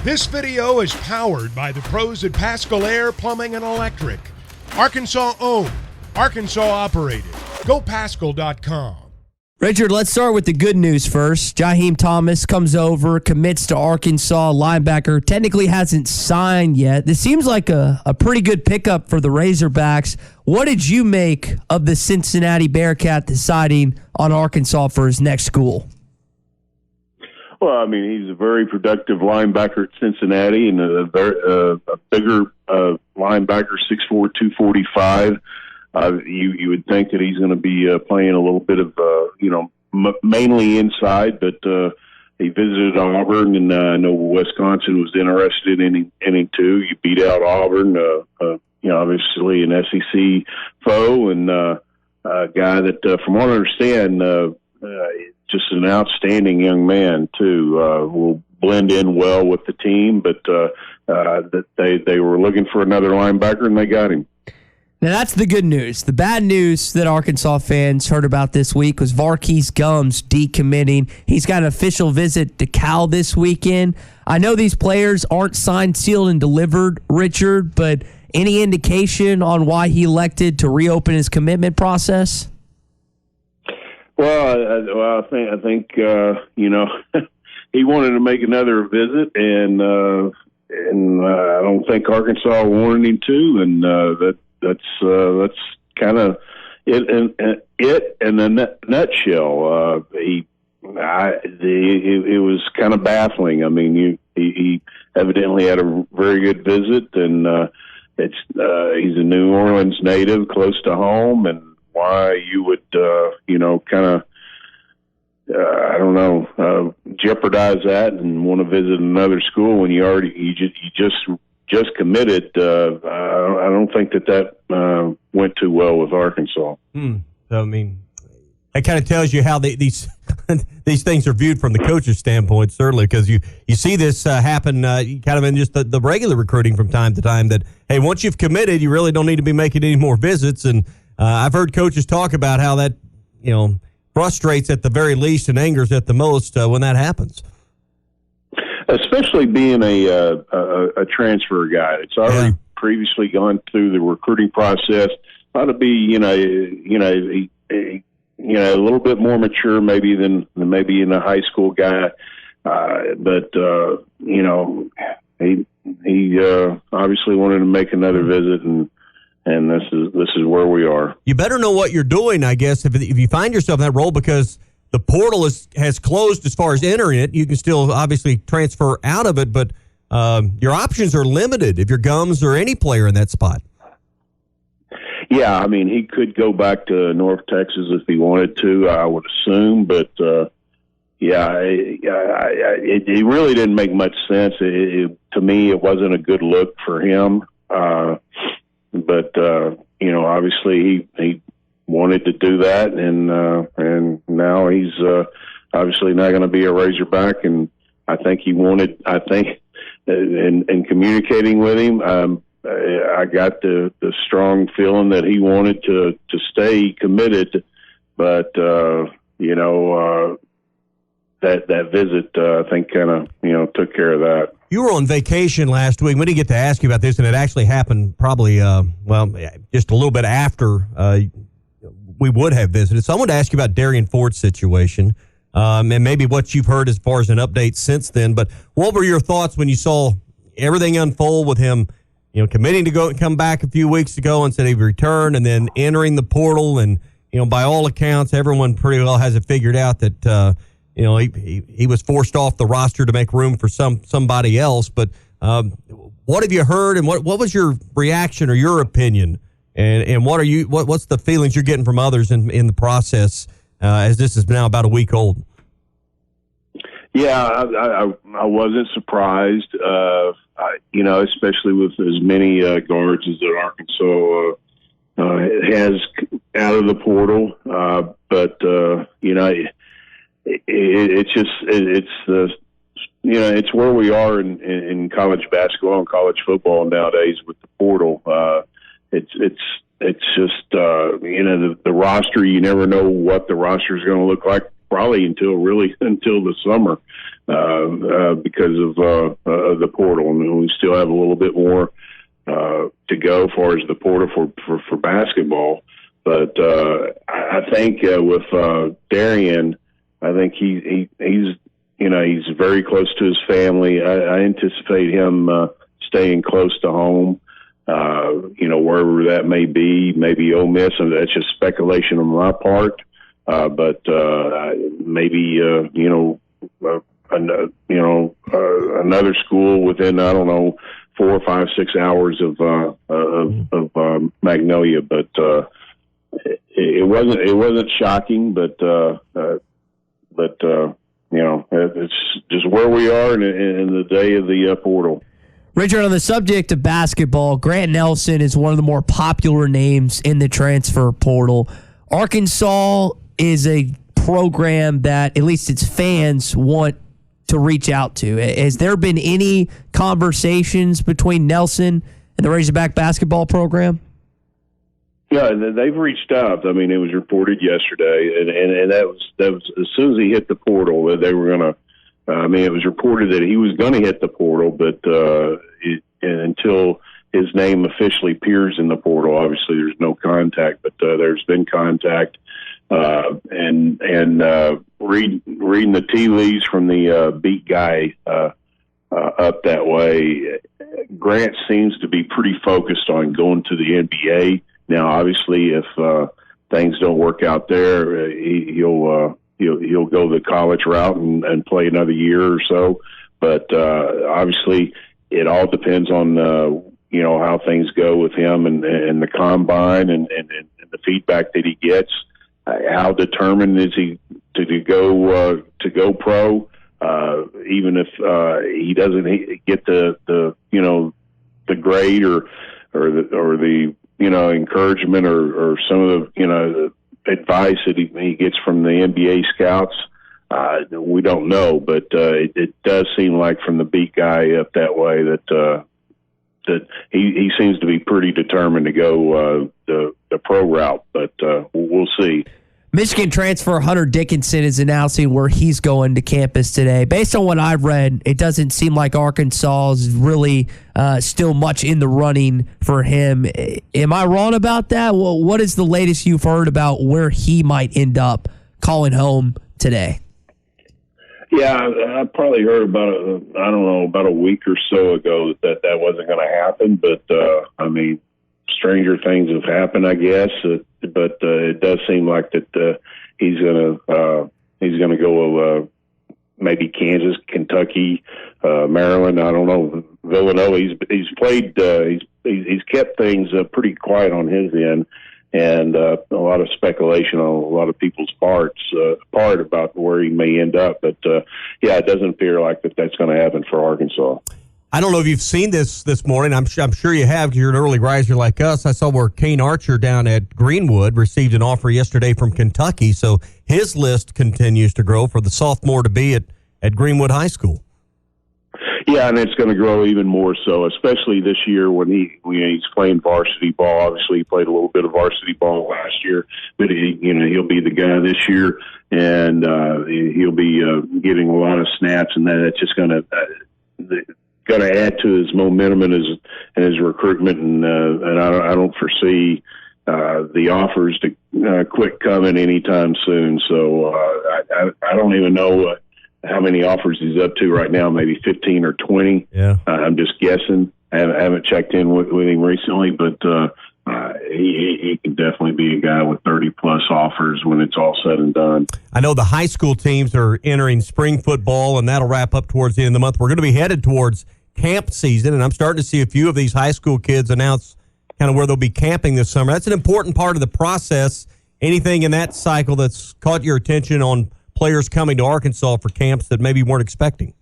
This video is powered by the pros at Pascal Air Plumbing and Electric. Arkansas owned, Arkansas operated. GoPascal.com. Richard, let's start with the good news first. Jaheim Thomas comes over, commits to Arkansas, linebacker. Technically hasn't signed yet. This seems like a pretty good pickup for the Razorbacks. What did you make of the Cincinnati Bearcat deciding on Arkansas for his next school? Well, I mean, he's a very productive linebacker at Cincinnati and a bigger linebacker, 6'4", 245. You would think that he's going to be playing a little bit of, mainly inside, but he visited Auburn, and I know Wisconsin was interested in him too. You beat out Auburn, obviously an SEC foe, and a guy that, from what I understand, just an outstanding young man too. Will blend in well with the team, but that they were looking for another linebacker, and they got him. Now, that's the good news. The bad news that Arkansas fans heard about this week was Varkey's gums decommitting. He's got an official visit to Cal this weekend. I know these players aren't signed, sealed, and delivered, Richard, but any indication on why he elected to reopen his commitment process? Well, I think he wanted to make another visit, and I don't think Arkansas wanted him to, and that's kind of it in a nutshell. It was kind of baffling. I mean, he evidently had a very good visit, and he's a New Orleans native, close to home, and why you would jeopardize that and want to visit another school when you just committed. I don't think that went too well with Arkansas. So, I mean, that kind of tells you how these these things are viewed from the coach's standpoint, certainly, because you see this happen kind of in just the regular recruiting from time to time, that, hey, once you've committed, you really don't need to be making any more visits. And I've heard coaches talk about how that, frustrates at the very least and angers at the most when that happens. Especially being a transfer guy. It's already previously gone through the recruiting process. Ought to be, a little bit more mature maybe than maybe in a high school guy. But he obviously wanted to make another visit, and this is where we are. You better know what you're doing, I guess, if you find yourself in that role, because the portal has closed as far as entering it. You can still obviously transfer out of it, but your options are limited if you're Gums or any player in that spot. Yeah, I mean, he could go back to North Texas if he wanted to, I would assume, but it really didn't make much sense. To me, it wasn't a good look for him. But obviously he wanted to do that, and now he's obviously not going to be a Razorback. And I think in communicating with him, I got the strong feeling that he wanted to stay committed, but that visit I think kind of took care of that. You were on vacation last week. We didn't get to ask you about this, and it actually happened probably, just a little bit after we would have visited. So I wanted to ask you about Darien Ford's situation, and maybe what you've heard as far as an update since then. But what were your thoughts when you saw everything unfold with him, committing to come back a few weeks ago and said he'd return, and then entering the portal, and by all accounts, everyone pretty well has it figured out that he was forced off the roster to make room for somebody else. But what have you heard, and what was your reaction or your opinion, and what's the feelings you're getting from others in the process as this is now about a week old? Yeah, I wasn't surprised, especially with as many guards as that Arkansas has out of the portal. It's where we are in college basketball and college football nowadays with the portal. It's just the roster. You never know what the roster is going to look like, probably until the summer. because of the portal, and we still have a little bit more to go as far as the portal for basketball. But I think with Darien, I think he's very close to his family. I anticipate him staying close to home, wherever that may be, maybe Ole Miss, and that's just speculation on my part. But maybe another school within, I don't know, 4, 5, 6 hours of Magnolia. But it wasn't shocking, but it's just where we are in the day of the portal. Richard, on the subject of basketball, Grant Nelson is one of the more popular names in the transfer portal. Arkansas is a program that at least its fans want to reach out to. Has there been any conversations between Nelson and the Razorback basketball program? Yeah, they've reached out. I mean, it was reported yesterday, and that was as soon as he hit the portal, they were going to. It was reported that he was going to hit the portal, but until his name officially appears in the portal, obviously there's no contact. But there's been contact, and reading the tea leaves from the beat guy up that way, Grant seems to be pretty focused on going to the NBA. Now, obviously, if things don't work out there, he'll go the college route and play another year or so. But obviously, it all depends on how things go with him and the combine and the feedback that he gets. How determined is he to go pro? Even if he doesn't get the grade or the encouragement or some of the advice that he gets from the NBA scouts, we don't know, but it does seem like from the beat guy up that way that he seems to be pretty determined to go the pro route, but we'll see. Michigan transfer Hunter Dickinson is announcing where he's going to campus today. Based on what I've read, it doesn't seem like Arkansas is really still much in the running for him. Am I wrong about that? Well, what is the latest you've heard about where he might end up calling home today? Yeah, I probably heard about a week or so ago that wasn't going to happen. But stranger things have happened, I guess. But it does seem like that he's gonna go maybe Kansas, Kentucky, Maryland. I don't know, Villanova. He's played. He's kept things pretty quiet on his end, and a lot of speculation on a lot of people's part about where he may end up. But it doesn't appear like that's going to happen for Arkansas. I don't know if you've seen this morning. I'm sure you have, because you're an early riser like us. I saw where Kane Archer down at Greenwood received an offer yesterday from Kentucky, so his list continues to grow for the sophomore to be at Greenwood High School. Yeah, and it's going to grow even more so, especially this year when he's playing varsity ball. Obviously, he played a little bit of varsity ball last year, but he'll be the guy this year, and he'll be getting a lot of snaps, and that's just going to add to his momentum and his recruitment, and I don't foresee the offers to quit coming anytime soon. So I don't even know how many offers he's up to right now, maybe 15 or 20. Yeah. I'm just guessing. I haven't checked in with him recently, but he can definitely be a guy with 30-plus offers when it's all said and done. I know the high school teams are entering spring football, and that'll wrap up towards the end of the month. We're going to be headed towards camp season, and I'm starting to see a few of these high school kids announce kind of where they'll be camping this summer. That's an important part of the process. Anything in that cycle that's caught your attention on players coming to Arkansas for camps that maybe you weren't expecting?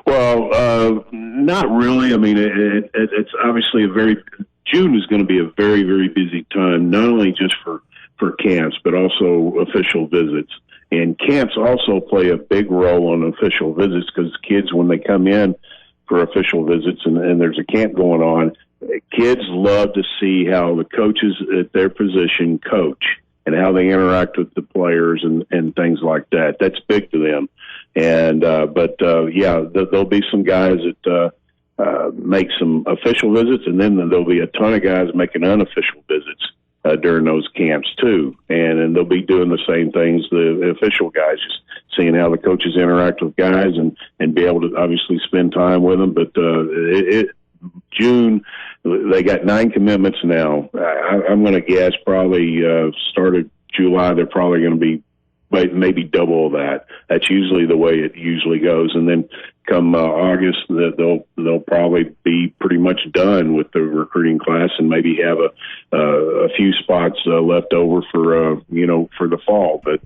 Well, not really. I mean, it's obviously June is going to be a very, very busy time, not only just for camps, but also official visits. And camps also play a big role on official visits, because kids, when they come in for official visits and there's a camp going on, kids love to see how the coaches at their position coach and how they interact with the players and things like that. That's big to them. And there'll be some guys that make some official visits, and then there'll be a ton of guys making unofficial visits during those camps too. And they'll be doing the same things the official guys, just seeing how the coaches interact with guys and be able to obviously spend time with them. But June, they got 9 commitments now. I'm going to guess probably started July, they're probably going to be maybe double that. That's usually the way it usually goes. And then come August, they'll probably be pretty much done with the recruiting class, and maybe have a few spots left over for the fall. But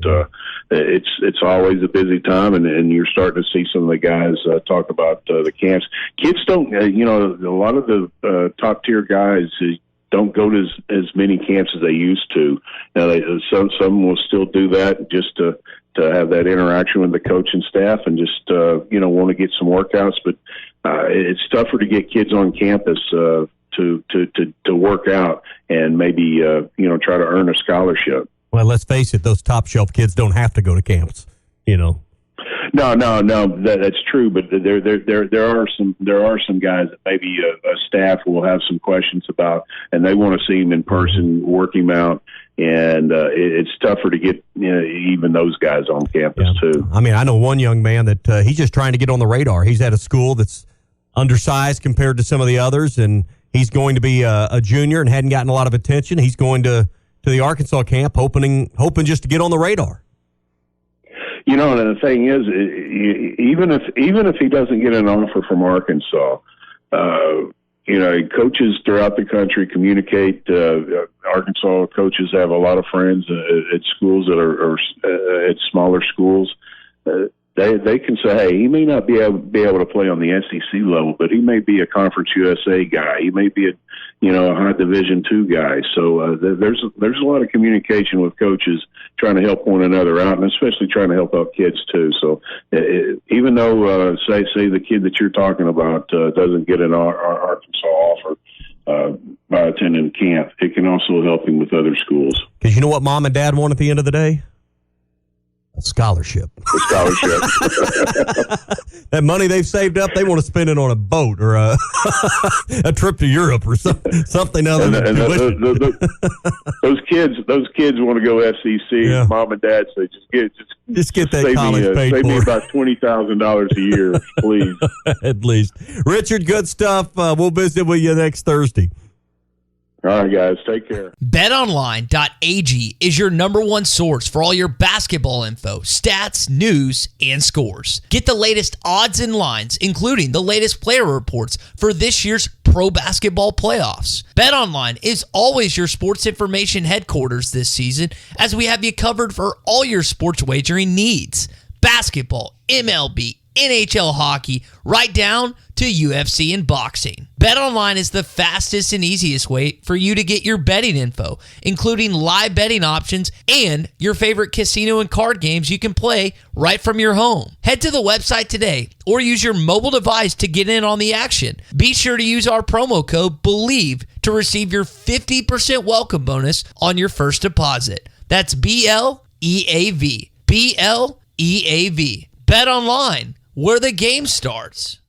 it's always a busy time, and you're starting to see some of the guys talk about the camps. Kids don't, a lot of the top tier guys don't go to as many camps as they used to. Now, some will still do that just to have that interaction with the coach and staff, and just want to get some workouts. But it's tougher to get kids on campus to work out and maybe try to earn a scholarship. Well, let's face it; those top shelf kids don't have to go to camps. No, that's true. But there are some guys that maybe a staff will have some questions about, and they want to see him in person, work him out, and it's tougher to get even those guys on campus too. I mean, I know one young man that he's just trying to get on the radar. He's at a school that's undersized compared to some of the others, and he's going to be a junior and hadn't gotten a lot of attention. He's going to the Arkansas camp, hoping just to get on the radar. And the thing is, even if he doesn't get an offer from Arkansas, coaches throughout the country communicate. Arkansas coaches have a lot of friends at schools that are at smaller schools. They can say, hey, he may not be able to play on the SEC level, but he may be a Conference USA guy. He may be a high Division II guy. So there's a lot of communication with coaches trying to help one another out, and especially trying to help out kids too. So even though say the kid that you're talking about doesn't get an Arkansas offer by attending camp, it can also help him with other schools. Because you know what mom and dad want at the end of the day? A scholarship. That money they've saved up, they want to spend it on a boat or a trip to Europe or something other than tuition. Those kids want to go SEC. Yeah. Mom and dad say, just get that college paid for. Save me about $20,000 a year, please. At least. Richard, good stuff. We'll visit with you next Thursday. All right, guys. Take care. BetOnline.ag is your number one source for all your basketball info, stats, news, and scores. Get the latest odds and lines, including the latest player reports for this year's pro basketball playoffs. BetOnline is always your sports information headquarters this season, as we have you covered for all your sports wagering needs. Basketball, MLB, NHL hockey, right down to UFC and boxing. BetOnline is the fastest and easiest way for you to get your betting info, including live betting options and your favorite casino and card games you can play right from your home. Head to the website today or use your mobile device to get in on the action. Be sure to use our promo code BELIEVE to receive your 50% welcome bonus on your first deposit. That's BLEAV. BLEAV. Bet online, where the game starts.